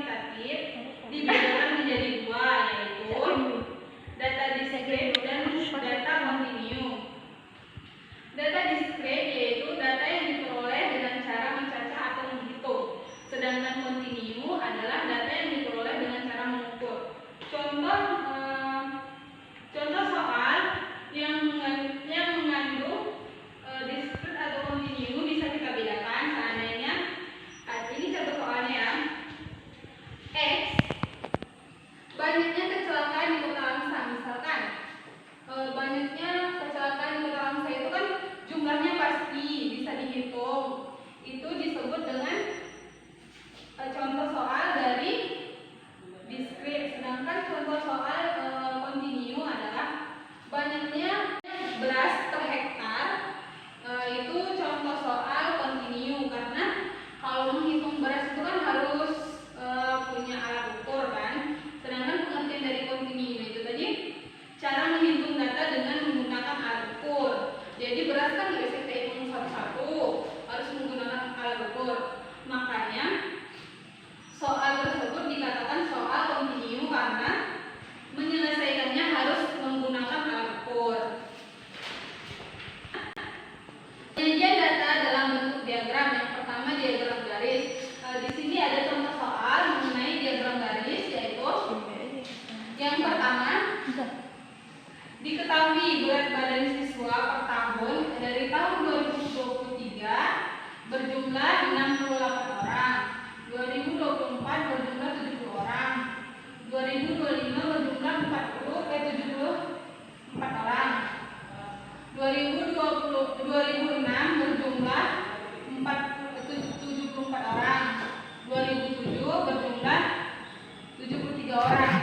kuantitatif dibedakan menjadi dua, yaitu data discrete dan data kontinu. Data discrete yaitu data yang diperoleh dengan cara mencacah atau menghitung, sedangkan kontinu adalah data yang diperoleh dengan cara mengukur. Contoh soal yang mengandung discrete atau kontinu bisa kita bedakan. Seandainya ini contoh soalnya ya. X, banyaknya kecelakaan di kota Langsa, misalkan banyaknya kecelakaan di kota Langsa itu kan jumlahnya pasti bisa dihitung. Itu disebut dengan contoh soal dari discrete. Sedangkan contoh soal kontinu adalah banyaknya beras per hektar. Itu contoh soal kontinu, karena kalau menghitung beras itu kan harus punya alat ukur kan. Sedangkan pengertian dari kontinu itu tadi cara menghitung data dengan menggunakan alat ukur. Jadi beras kan nggak bisa kita hitung satu-satu, harus menggunakan alat ukur. Makanya soal tersebut dikatakan soal kontinu karena menyelesaikannya harus menggunakan alat ukur. Penyajian data dalam bentuk diagram. Yang pertama diagram garis. Di sini ada contoh soal mengenai diagram garis, yaitu yang pertama, diketahui berat badan siswa per tahun dari tahun 2023 berjumlah 68 orang, 2024 berjumlah 70 orang, 2025 berjumlah 74 orang, 2006 berjumlah 74 orang, 2007 berjumlah 73 orang.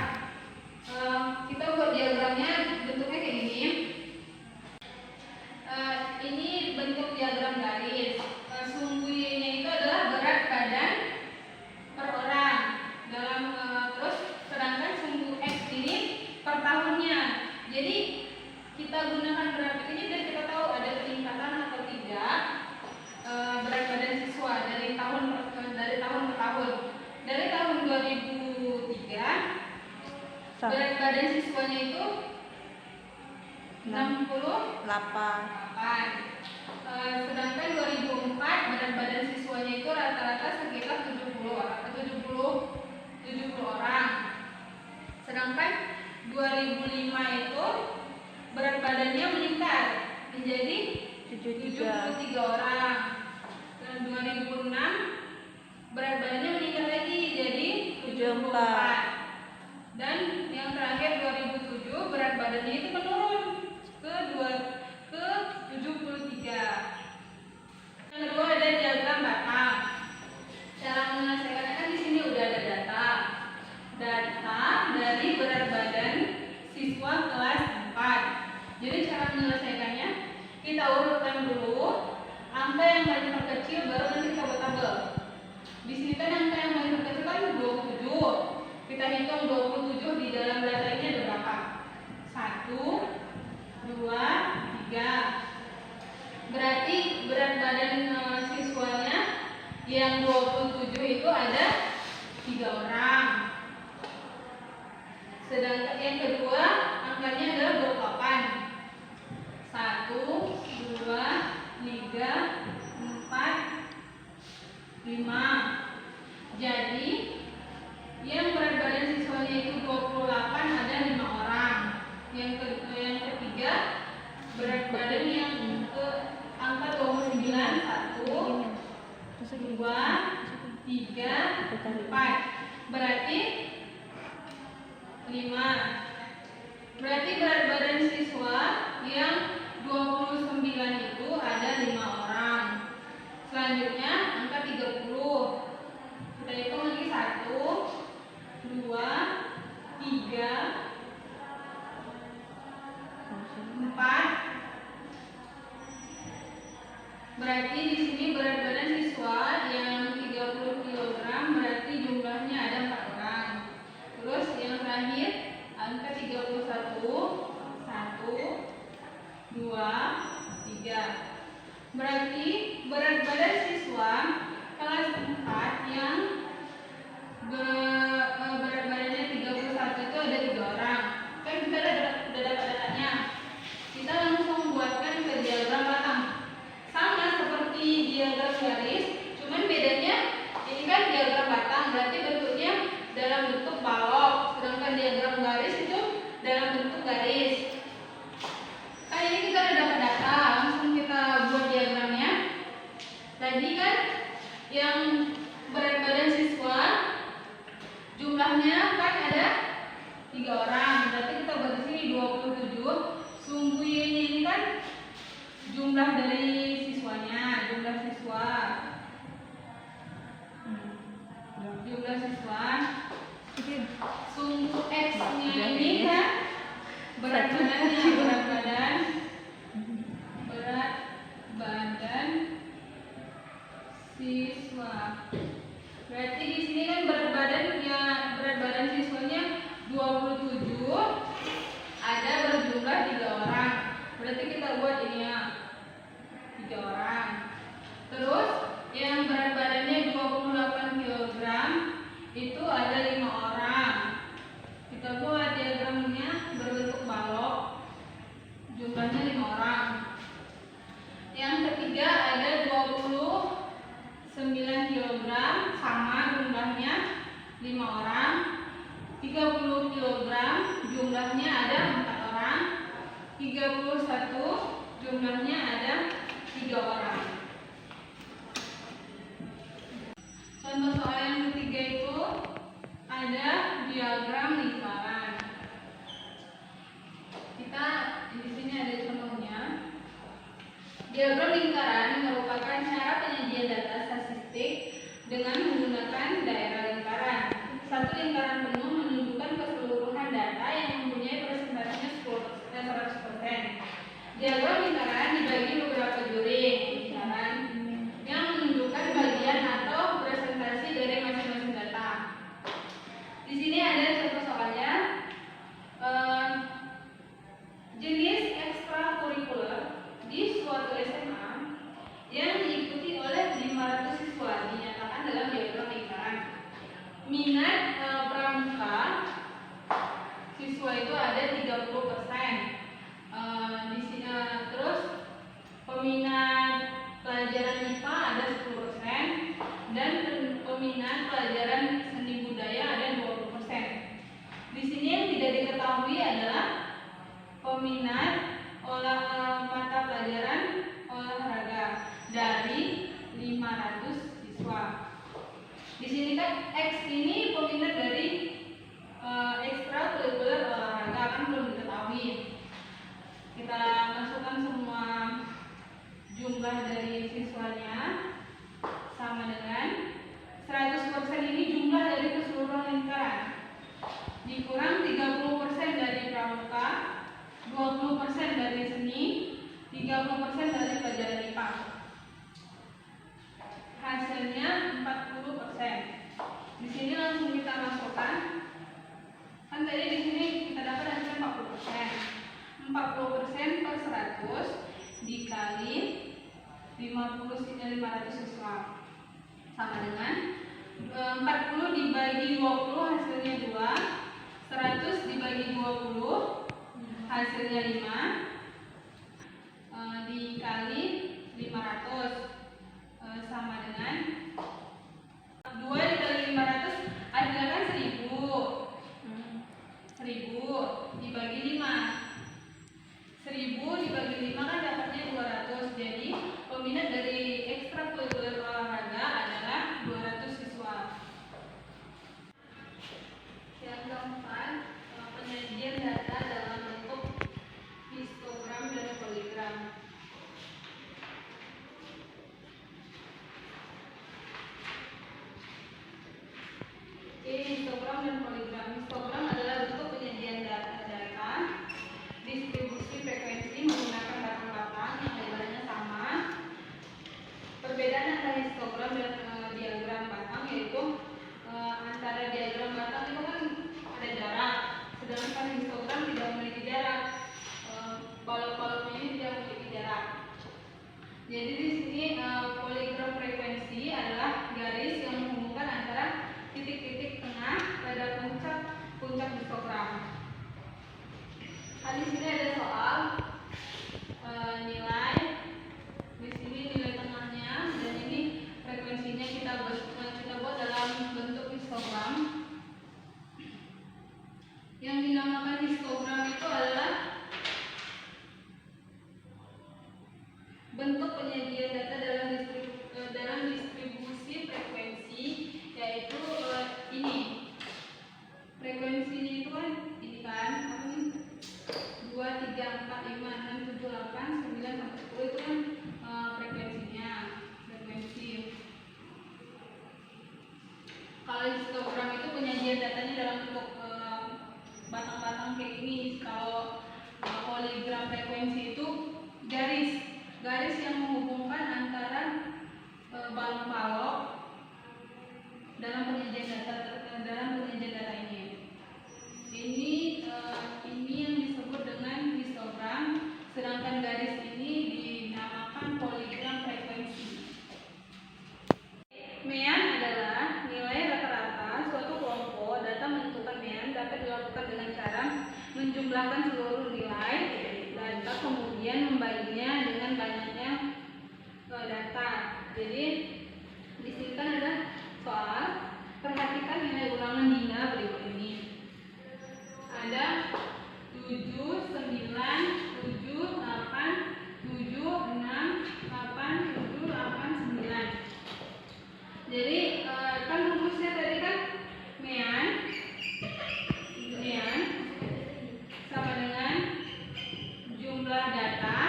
Kita buat diagramnya bentuknya kayak gini. Ini bentuk diagram garis. Sumbu Y-nya itu adalah berat badan per orang. Terus sedangkan sumbu X ini per tahunnya. Jadi kita gunakan grafik ini dan kita tahu ada peningkatan atau tidak berat badan siswa dari tahun ke tahun. Dari tahun 2003 berat badan siswanya itu 68. Sedangkan 2004 berat badan siswanya itu rata-rata sekitar 70 orang. Sedangkan 2005 itu berat badannya meningkat menjadi 73 orang. Dan 2006 berat badannya meningkat lagi jadi 74. Dan yang terakhir 2007 berat badannya itu menurun ke 73. Yang kedua ada diagram batang. Cara menyelesaikannya kan di sini udah ada data dari berat badan siswa kelas 4. Jadi cara menyelesaikannya kita urutkan dulu angka yang paling terkecil, baru nanti kita buat tabel. Di sini kan angka yang paling terkecil kan 27. Kita hitung 27 di dalam data ini ada berapa? 1, 2, 3. Berarti berat badan siswanya yang 27 itu ada 3 orang. Sedangkan yang kedua angkanya adalah 28. 1, 2, 3, 4, 5. Jadi yang berat badan siswanya itu 28 ada 5 orang. Yang ketiga berat badan yang ke angka 29, 1, 2, 3, 4. Berarti 5. Berarti berat badan siswa yang 29 itu ada 5 orang. Selanjutnya angka 30. Kita hitung lagi 1, 2, 3, 4. Berarti di sini berat badan siswa yang 30 kg berarti jumlahnya ada 4 orang. Terus yang terakhir angka 31, 1, jumlah dari siswanya, jumlah siswa. Jumlah siswa. Sumbu X-nya ini kan berat badan siswa. Berarti di sini kan berat badan siswanya 27, ada berjumlah 3 orang. Berarti kita buat ini ya 3 orang. Terus yang berat badannya 28 kg itu ada 5 orang. Kita buat diagramnya berbentuk balok, jumlahnya 5 orang. Yang ketiga ada 29 kg, sama jumlahnya 5 orang. 30 kg, jumlahnya ada 4 orang. 31, jumlahnya ada 3 orang. Contoh soal yang ketiga itu ada diagram lingkaran. Kita di sini ada contohnya. Diagram lingkaran merupakan cara penyajian data statistik dengan menggunakan daerah lingkaran. Satu lingkaran penuh menunjukkan keseluruhan data yang mempunyai presentasinya 100%. Diagram lingkaran dibagi beberapa juring lingkaran yang menunjukkan bagian atau presentasi dari masing-masing data. Di sini ada contoh soalnya. Jenis ekstrakurikuler di suatu SMA yang diikuti oleh 500 siswa dinyatakan dalam diagram lingkaran. Minat pramuka siswa itu ada 30%. Di sini terus peminat pelajaran IPA ada 10% dan peminat pelajaran seni budaya ada 20%. Di sini yang tidak diketahui adalah peminat mata pelajaran olahraga dari 500 siswa. Di sini kan X ini peminat dari ekstrakurikuler olahraga, kan belum diketahui. Kita masukkan semua jumlah dari siswanya sama dengan 100%. Ini jumlah dari keseluruhan lingkaran. Dikurang 30% dari pramuka, 20% dari seni, 30% dari pelajaran IPA. Hasilnya 40%. Di sini langsung kita masukkan. Kan tadi di sini kita dapat hasilnya 40%. 40% per 100 dikali 500 siswa sama dengan 40 dibagi 20 hasilnya 2, 100 dibagi 20 hasilnya 5, dikali 500 sama dengan 2 dikali 500 hasilnya kan 1000. 1000 dibagi 5. 1000 dibagi 5 kan dapatnya 200. Jadi peminat dari ekstrakurikuler olahraga adalah 200 siswa. Yang keempat, penyajian data dalam bentuk histogram dan poligram. Histogram dan poligram. Histogram adalah bentuk penyajian data distribusi frekuensi menggunakan batang-batang yang lebarnya sama. Perbedaan antara histogram dan diagram batang yaitu antara diagram batang itu kan ada jarak, sedangkan histogram tidak memiliki jarak. Balok-baloknya ini tidak memiliki jarak. Jadi di sini poligram frekuensi adalah garis yang menghubungkan antara titik-titik tengah pada puncak histogram. Di sini ada soal nilai. Di sini nilai tengahnya dan ini frekuensinya kita buat dalam bentuk histogram. Yang dinamakan histogram itu adalah bentuk penyajian data dalam distribusi frekuensi, yaitu ini. Frekuensinya itu kan ini kan, apa nih? 2, 3, 4, 5, 6, 7, 8, 9 sampai 10 itu kan penyajian datanya dalam bentuk batang-batang kayak ini. Kalau poligram frekuensi itu garis yang menghubungkan antara balok balok dalam penyajian data ini. Ini yang disebut dengan histogram, sedangkan garis ini dinamakan poligram frekuensi. Mean adalah nilai rata-rata suatu kelompok. Data menentukan mean dapat dilakukan dengan cara menjumlahkan seluruh nilai data, kemudian membaginya dengan banyaknya data. Jadi di sini kan ada soal, perhatikan nilai ulangan Dina berikut ini. Ada 7, 9, 7, 8, 7, 6, 8, 7, 8, 9. Jadi kan rumusnya tadi kan mean sama dengan jumlah data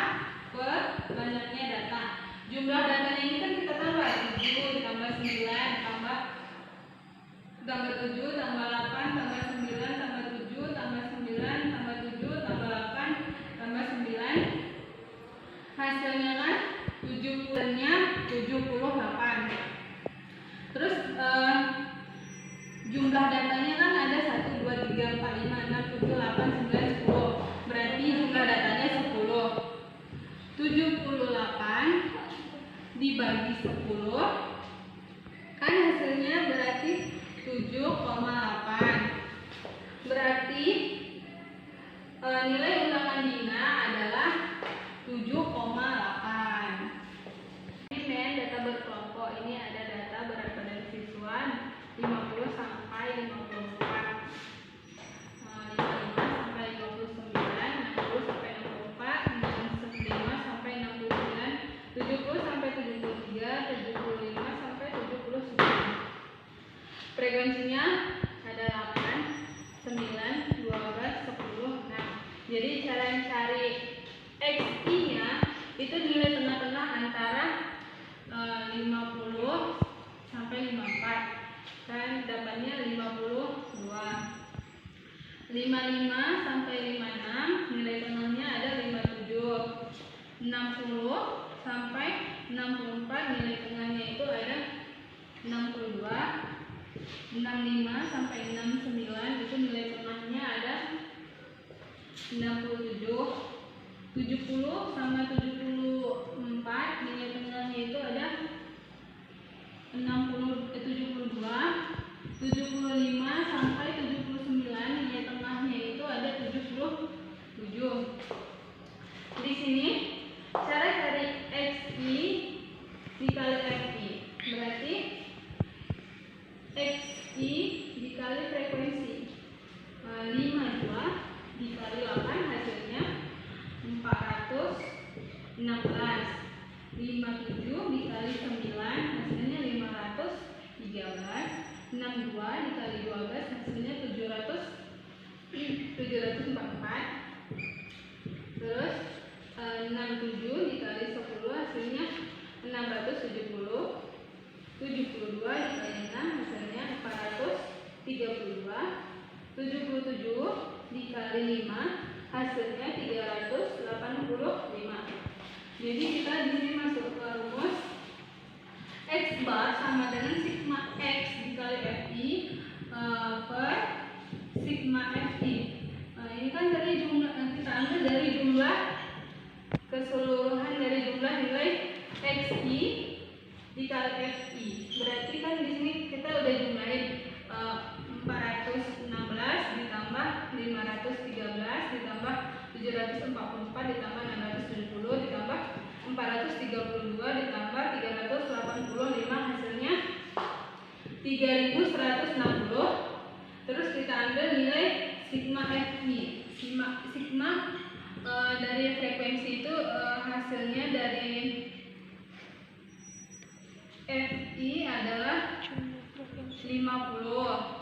per banyaknya data. Jumlah datanya ini kan kita tambah 7 ditambah 9 tambah 7 tambah 8 tambah 9 tambah 7 tambah 9 tambah 7 tambah 8 tambah 9. Hasilnya kan 70-nya 78. Terus jumlah datanya kan ada 1, 2, 3, 4, 5, 6, 7, 8, 9, 10. Berarti jumlah datanya 10. 78 dibagi 10 kan hasilnya berarti 7,8. Berarti nilai ulangan Dina adalah 7,8. Ini mean data berkelompok. Ini ada data berat badan siswa 50 sampai 54, 55 sampai 59, 60 sampai 64, 65 sampai 69, 70 sampai 73, 75 sampai 79. Frekuensinya ada 8, 9, 12, 10, 6. Jadi cara mencari XI-nya itu nilai tengah-tengah antara 50 sampai 54 dan dapatnya 52. 55 sampai 56 nilai tengahnya ada 57. 60 sampai 64 nilai tengahnya itu ada 62. 65 sampai 69 itu nilai tengahnya ada 67. 70 sama 74 nilai tengahnya itu ada 72. 75 sampai 79 nilai tengahnya itu ada 77. Di sini cara cari XI dikali FI, berarti XI dikali frekuensi 52 dikali 8 hasilnya 416. 57 dikali 9 hasilnya 513. 62 dikali 12 hasilnya 744. Terus 67 dikali 10 hasilnya 670. 72 dikali 6 hasilnya 432. 77 dikali 5 hasilnya 385. Jadi kita di sini masuk ke rumus X bar sama dengan sigma X dikali FI per sigma FI. Ini kan dari jumlah, kita ambil dari jumlah keseluruhan dari jumlah nilai XI dikali FI. Berarti kan di sini kita udah jumlahin 416 ditambah 513 ditambah 744 ditambah 670 ditambah 432 ditambah 385 hasilnya 3160. Terus kita ambil nilai sigma FI. Sigma dari frekuensi itu hasilnya dari FI adalah 50.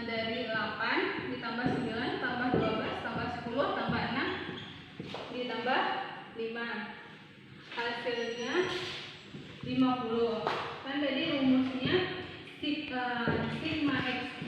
Dari 8 ditambah 9 tambah 12 tambah 10 tambah 6 ditambah 5 hasilnya 50. Kan tadi rumusnya sigma X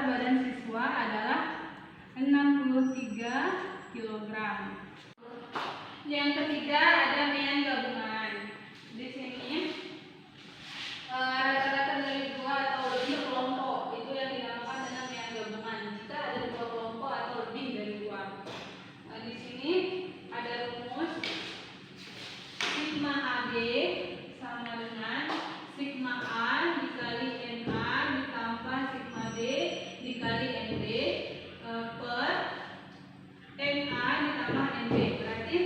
badan siswa adalah 63 kg. Yang ketiga ada mean gabungan. Di sini rata-rata dari dua atau lebih kelompok itu yang dinamakan dengan mean gabungan. Jika ada dua kelompok atau lebih dari dua. Di sini ada rumus sigma AB sama dengan sigma A dikali NA ditambah sigma B dikali NB per NA ditambah NB. Berarti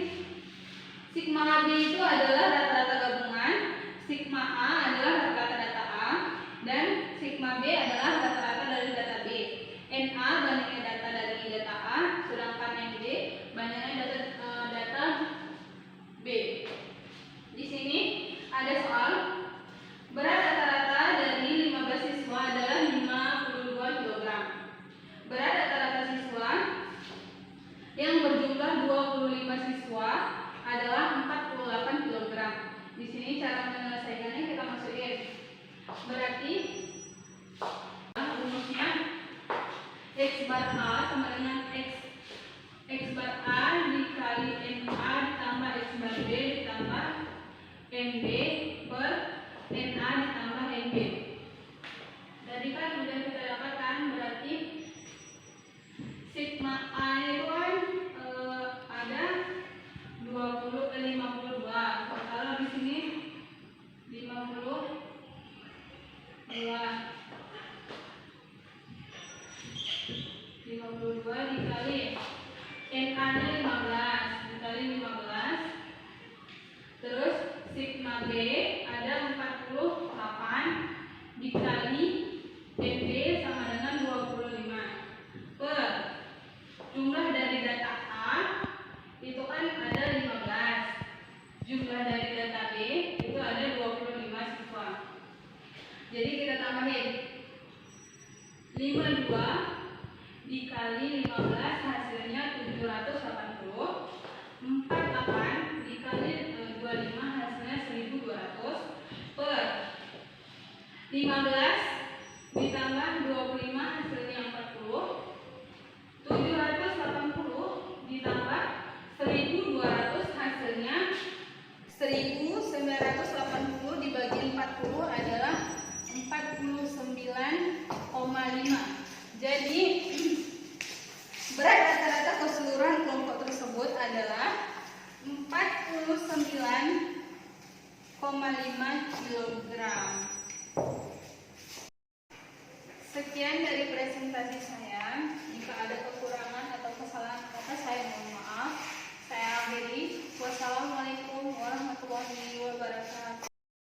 sigma AB itu adalah rata-rata gabungan, sigma A adalah rata-rata data A, dan sigma B adalah rata-rata dari data B. NA banyaknya data dari data A, sedangkan NB banyaknya data B. Di sini ada soal berat rata-rata dari 15 siswa adalah 52 kg. Berat rata-rata siswa yang berjumlah 25 siswa adalah 48 kg. Di sini cara menyelesaikannya kita masukin. Berarti rumusnya X bar A sama dengan X bar A dikali NA ditambah X bar B ditambah NB per NA ditambah NB. Tadi kan sudah kita dapatkan, berarti sigma A itu kan ada 52. Kalau di sini 52 dikali NA nya 15 dikali 15, terus sigma B ada 48 dikali NB sama dengan 25 per jumlah dari data A itu kan ada 15, jumlah dari data B itu ada 25 siswa. Jadi kita tambahin 52 dikali 15 hasilnya 780, 48 dikali 25 hasilnya 1200 per 15 ditambah 25 hasilnya 40, 780 ditambah 1200 hasilnya 1980 dibagi 40 adalah 49,5. Jadi berat rata-rata keseluruhan kelompok tersebut adalah 49,5 kg. Sekian dari presentasi saya. Jika ada kekurangan